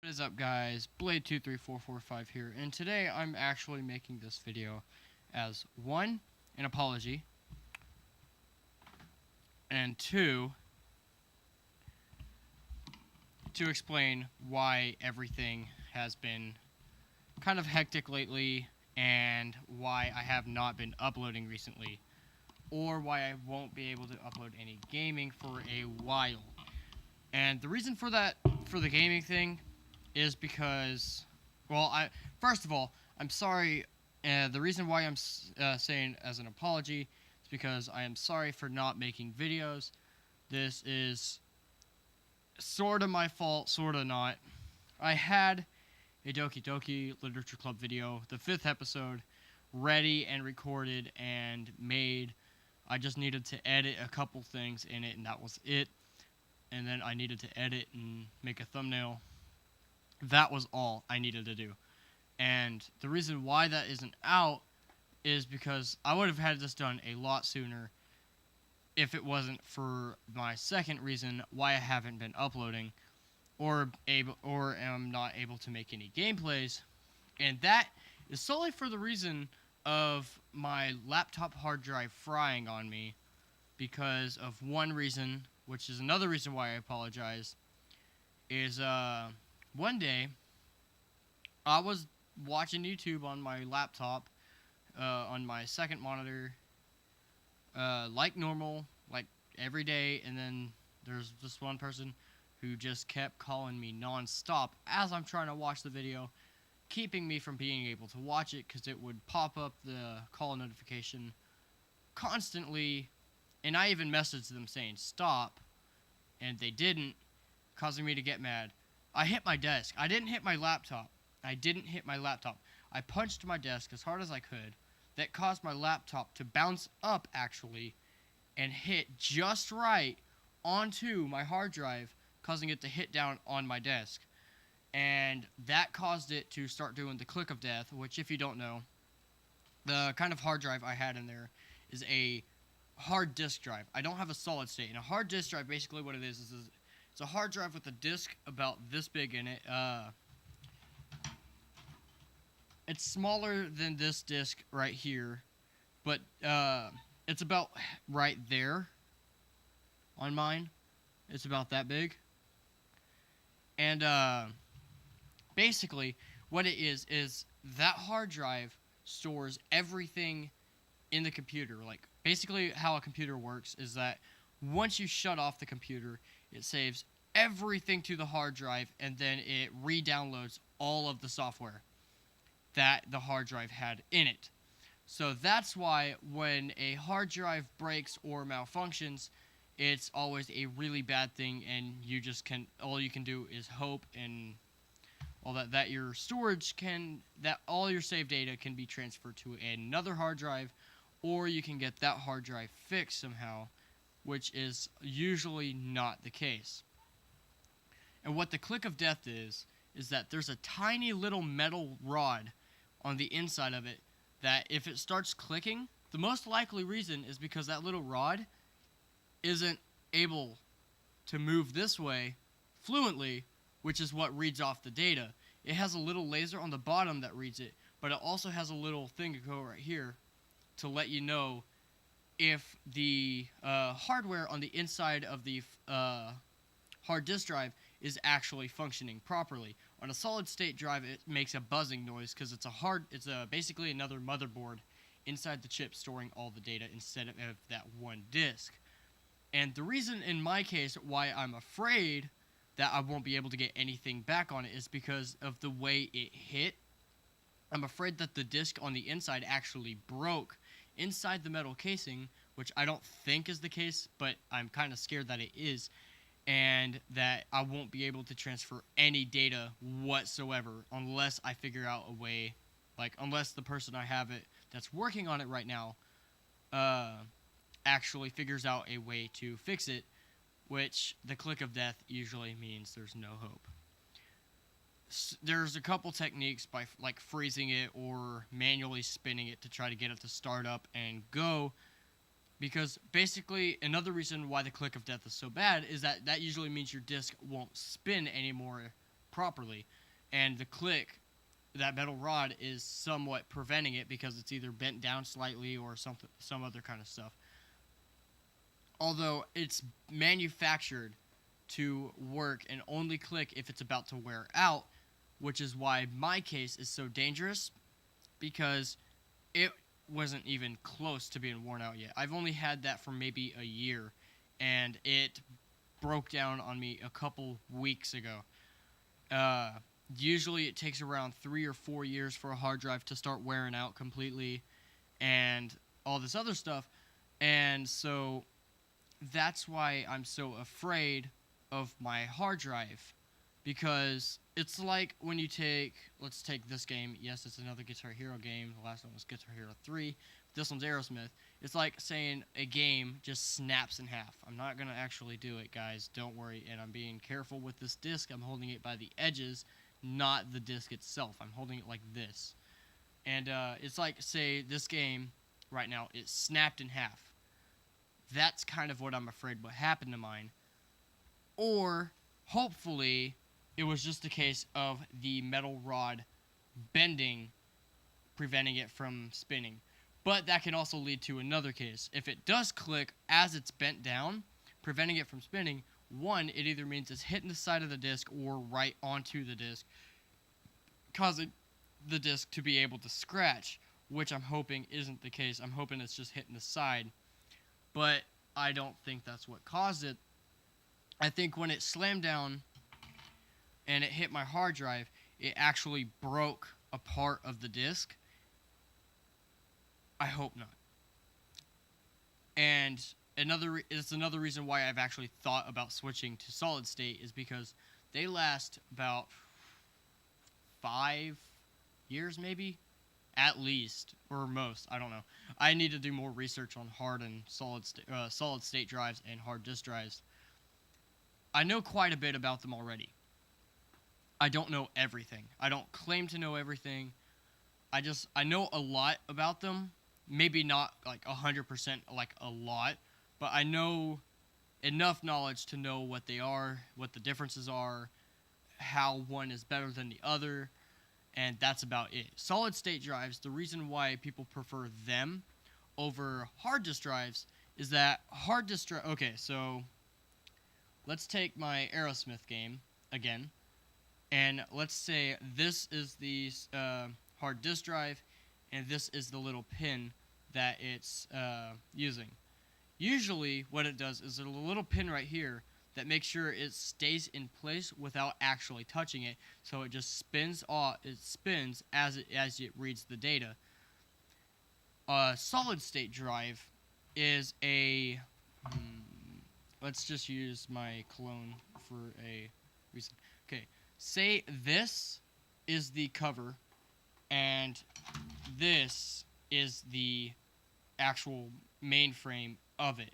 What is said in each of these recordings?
What is up, guys? Blade23445 here, and today I'm actually making this video as one, an apology, and two, to explain why everything has been kind of hectic lately and why I have not been uploading recently, or why I won't be able to upload any gaming for a while. And the reason for that, for the gaming thing, is because, well, first of all, I'm sorry. The reason why I'm saying as an apology is because I am sorry for not making videos. This is sort of my fault, sort of not. I had a Doki Doki Literature Club video, the 5th episode, ready and recorded and made. I just needed to edit a couple things in it, and that was it. And then I needed to edit and make a thumbnail. That was all I needed to do. And the reason why that isn't out is because I would have had this done a lot sooner if it wasn't for my second reason why I haven't been uploading or am not able to make any gameplays. And that is solely for the reason of my laptop hard drive frying on me because of one reason, which is another reason why I apologize, is one day I was watching YouTube on my laptop, on my second monitor, like normal, like every day, and then there's this one person who just kept calling me non-stop as I'm trying to watch the video, keeping me from being able to watch it because it would pop up the call notification constantly, and I even messaged them saying stop, and they didn't, causing me to get mad. I hit my desk. I didn't hit my laptop. I punched my desk as hard as I could. That caused my laptop to bounce up, actually, and hit just right onto my hard drive, causing it to hit down on my desk. And that caused it to start doing the click of death, which, if you don't know, the kind of hard drive I had in there is a hard disk drive. I don't have a solid state. And a hard disk drive, basically what it is it's a hard drive with a disk about this big in it. It's smaller than this disk right here, but it's about right there on mine. It's about that big. And basically what it is that hard drive stores everything in the computer. Like, basically how a computer works is that once you shut off the computer, it saves everything to the hard drive, and then it re-downloads all of the software that the hard drive had in it. So that's why when a hard drive breaks or malfunctions, it's always a really bad thing, and all you can do is hope and all that your storage that all your saved data can be transferred to another hard drive, or you can get that hard drive fixed somehow, which is usually not the case. And what the click of death is that there's a tiny little metal rod on the inside of it that if it starts clicking, the most likely reason is because that little rod isn't able to move this way fluently, which is what reads off the data. It has a little laser on the bottom that reads it, but it also has a little thing to go right here to let you know if the hardware on the inside of the hard disk drive is actually functioning properly. On a solid state drive, it makes a buzzing noise because it's basically another motherboard inside the chip storing all the data instead of that one disk. And the reason in my case why I'm afraid that I won't be able to get anything back on it is because of the way it hit. I'm afraid that the disk on the inside actually broke inside the metal casing, which I don't think is the case, but I'm kind of scared that it is, and that I won't be able to transfer any data whatsoever unless I figure out a way, unless the person I have it that's working on it right now actually figures out a way to fix it, which the click of death usually means there's no hope. There's a couple techniques by freezing it or manually spinning it to try to get it to start up and go, Because basically, another reason why the click of death is so bad is that usually means your disk won't spin anymore properly, and the click, that metal rod, is somewhat preventing it because it's either bent down slightly or some other kind of stuff. Although it's manufactured to work and only click if it's about to wear out, which is why my case is so dangerous, because it wasn't even close to being worn out yet. I've only had that for maybe a year, and it broke down on me a couple weeks ago. Usually it takes around 3 or 4 years for a hard drive to start wearing out completely and all this other stuff. And so that's why I'm so afraid of my hard drive, because it's like when you let's take this game. Yes, it's another Guitar Hero game. The last one was Guitar Hero 3. This one's Aerosmith. It's like saying a game just snaps in half. I'm not going to actually do it, guys. Don't worry. And I'm being careful with this disc. I'm holding it by the edges, not the disc itself. I'm holding it like this. And it's like, say, this game right now, it snapped in half. That's kind of what I'm afraid what happened to mine. Or, hopefully, it was just a case of the metal rod bending, preventing it from spinning. But that can also lead to another case. If it does click as it's bent down, preventing it from spinning, one, it either means it's hitting the side of the disc or right onto the disc, causing the disc to be able to scratch, which I'm hoping isn't the case. I'm hoping it's just hitting the side. But I don't think that's what caused it. I think when it slammed down and it hit my hard drive, it actually broke a part of the disc. I hope not. And it's another reason why I've actually thought about switching to solid state, is because they last about 5 years maybe, at least, or most. I don't know. I need to do more research on hard and solid state drives and hard disk drives. I know quite a bit about them already. I don't know everything. I don't claim to know everything. I know a lot about them. Maybe not like 100% like a lot, but I know enough knowledge to know what they are, what the differences are, how one is better than the other, and that's about it. Solid state drives, the reason why people prefer them over hard disk drives is that hard disk drive... Okay, so let's take my Aerosmith game again, and let's say this is the hard disk drive, and this is the little pin that it's using. Usually what it does is there's a little pin right here that makes sure it stays in place without actually touching it, so it just spins off. It spins as it reads the data. A solid state drive is a let's just use my clone for a reason. Okay, say this is the cover and this is the actual mainframe of it.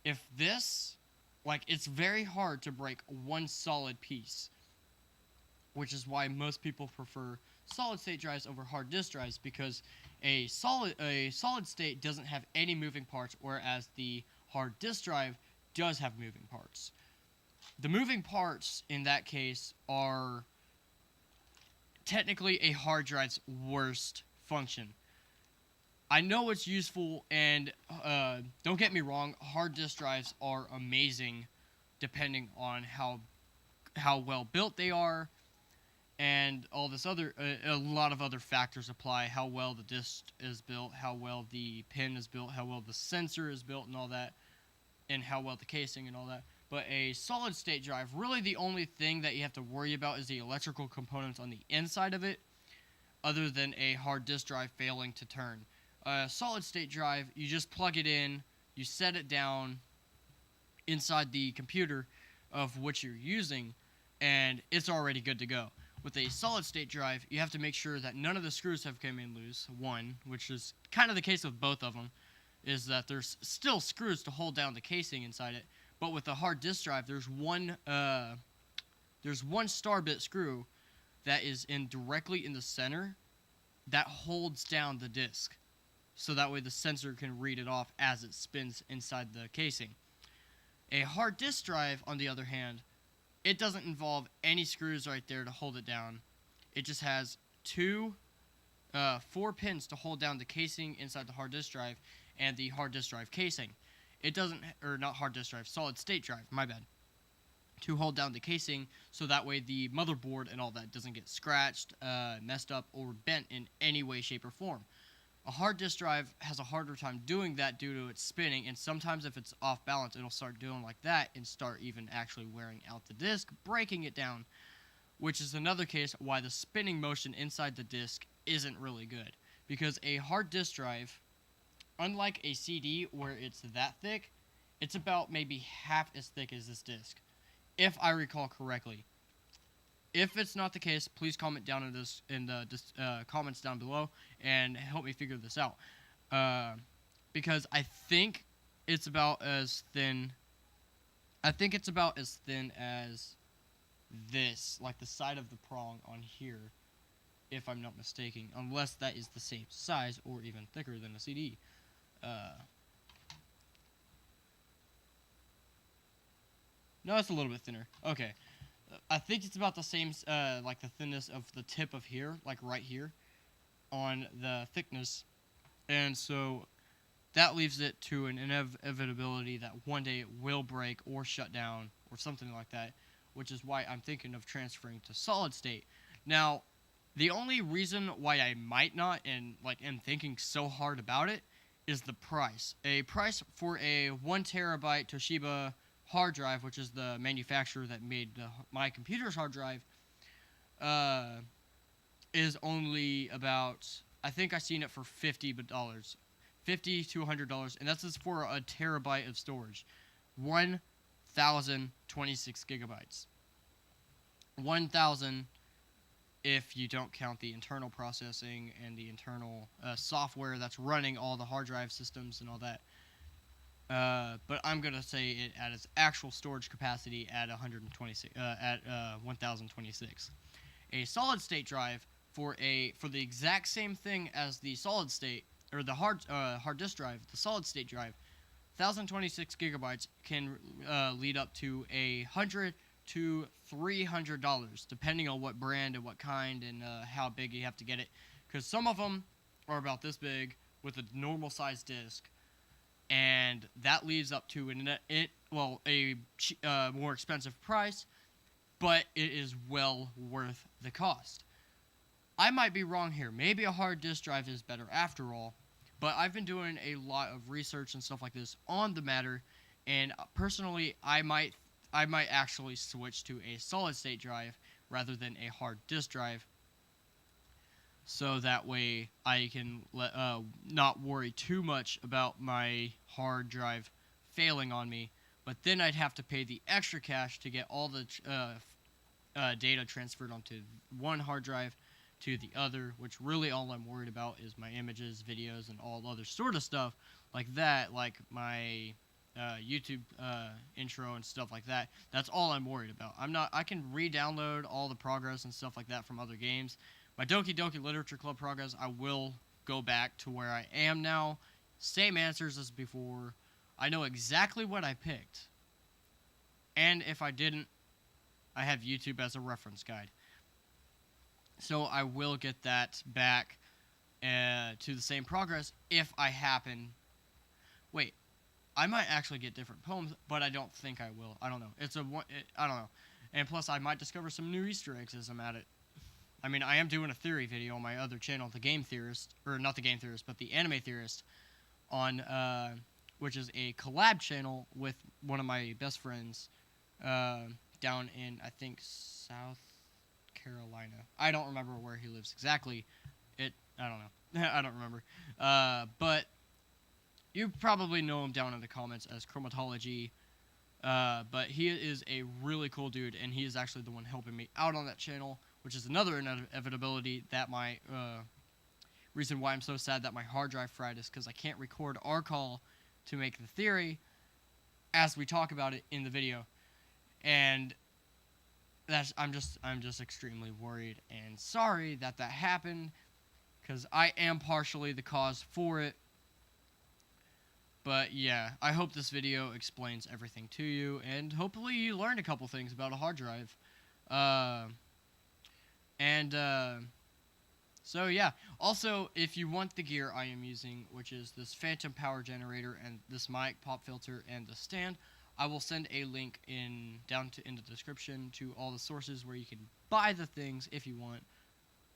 If this, like, it's very hard to break one solid piece, which is why most people prefer solid state drives over hard disk drives, because a solid state doesn't have any moving parts, whereas the hard disk drive does have moving parts. The moving parts in that case are technically a hard drive's worst function. I know it's useful, and don't get me wrong, hard disk drives are amazing depending on how well built they are, and all this other, a lot of other factors apply. How well the disk is built, how well the pin is built, how well the sensor is built and all that, and how well the casing and all that. But a solid state drive, really the only thing that you have to worry about is the electrical components on the inside of it, other than a hard disk drive failing to turn. A solid state drive, you just plug it in, you set it down inside the computer of which you're using, and it's already good to go. With a solid state drive, you have to make sure that none of the screws have come in loose, one, which is kind of the case with both of them, is that there's still screws to hold down the casing inside it. But with a hard disk drive, there's one star bit screw that is directly in the center that holds down the disk, so that way the sensor can read it off as it spins inside the casing. A hard disk drive, on the other hand, it doesn't involve any screws right there to hold it down. It just has 4 pins to hold down the casing inside the hard disk drive and the hard disk drive casing. It doesn't, or not hard disk drive, solid state drive, my bad, to hold down the casing, so that way the motherboard and all that doesn't get scratched, messed up, or bent in any way, shape, or form. A hard disk drive has a harder time doing that due to its spinning, and sometimes if it's off balance, it'll start doing like that and start even actually wearing out the disk, breaking it down, which is another case why the spinning motion inside the disk isn't really good. Because a hard disk drive, unlike a CD where it's that thick, it's about maybe half as thick as this disk, if I recall correctly. If it's not the case, please comment down in the comments down below and help me figure this out. Because I think it's about as thin. I think it's about as thin as this, like the side of the prong on here, if I'm not mistaken. Unless that is the same size or even thicker than a CD. No, it's a little bit thinner. Okay. I think it's about the same, like the thinness of the tip of here, like right here, on the thickness. And so that leaves it to an inevitability that one day it will break or shut down or something like that, which is why I'm thinking of transferring to solid state. Now, the only reason why I might not and like am thinking so hard about it is the price. A price for a 1 terabyte Toshiba hard drive, which is the manufacturer that made my computer's hard drive, is only about, I think I seen it for $50 to $100, and that's just for a terabyte of storage. 1,026 gigabytes. 1,000 if you don't count the internal processing and the internal software that's running all the hard drive systems and all that. But I'm gonna say it at its actual storage capacity at 1,026. A solid state drive for the exact same thing as the solid state or the hard disk drive, the solid state drive, 1,026 gigabytes can lead up to $100 to $300, depending on what brand and what kind and how big you have to get it. Because some of them are about this big with a normal size disk. And that leads up to a more expensive price, but it is well worth the cost. I might be wrong here. Maybe a hard disk drive is better after all, but I've been doing a lot of research and stuff like this on the matter, and personally, I might actually switch to a solid state drive rather than a hard disk drive. So that way I can not worry too much about my hard drive failing on me. But then I'd have to pay the extra cash to get all the data transferred onto one hard drive to the other, which really all I'm worried about is my images, videos, and all other sort of stuff like that, like my YouTube intro and stuff like that. That's all I'm worried about. I can re-download all the progress and stuff like that from other games. My Doki Doki Literature Club progress, I will go back to where I am now. Same answers as before. I know exactly what I picked. And if I didn't, I have YouTube as a reference guide. So I will get that back to the same progress if I happen. Wait, I might actually get different poems, but I don't think I will. I don't know. I don't know. And plus, I might discover some new Easter eggs as I'm at it. I mean, I am doing a theory video on my other channel, The Game Theorist, or not The Game Theorist, but The Anime Theorist, on which is a collab channel with one of my best friends down in, I think, South Carolina. I don't remember where he lives exactly. I don't know. I don't remember. But you probably know him down in the comments as Chromatology. But he is a really cool dude, and he is actually the one helping me out on that channel, which is another inevitability that my reason why I'm so sad that my hard drive fried is because I can't record our call to make the theory as we talk about it in the video, and I'm just extremely worried and sorry that happened, because I am partially the cause for it. But yeah, I hope this video explains everything to you, and hopefully you learned a couple things about a hard drive. So yeah, also if you want the gear I am using, which is this phantom power generator and this mic, pop filter, and the stand, I will send a link in the description to all the sources where you can buy the things if you want.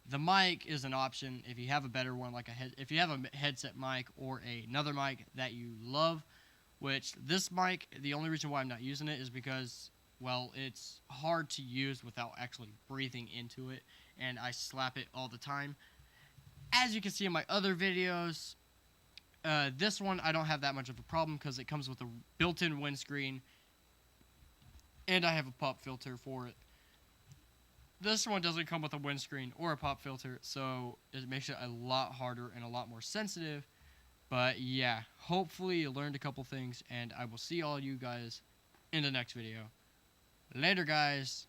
The mic is an option if you have a better one, like if you have a headset mic or another mic that you love. Which this mic, the only reason why I'm not using it is because, well, it's hard to use without actually breathing into it, and I slap it all the time. As you can see in my other videos, this one I don't have that much of a problem because it comes with a built-in windscreen, and I have a pop filter for it. This one doesn't come with a windscreen or a pop filter, so it makes it a lot harder and a lot more sensitive. But yeah, hopefully you learned a couple things, and I will see all you guys in the next video. Later, guys.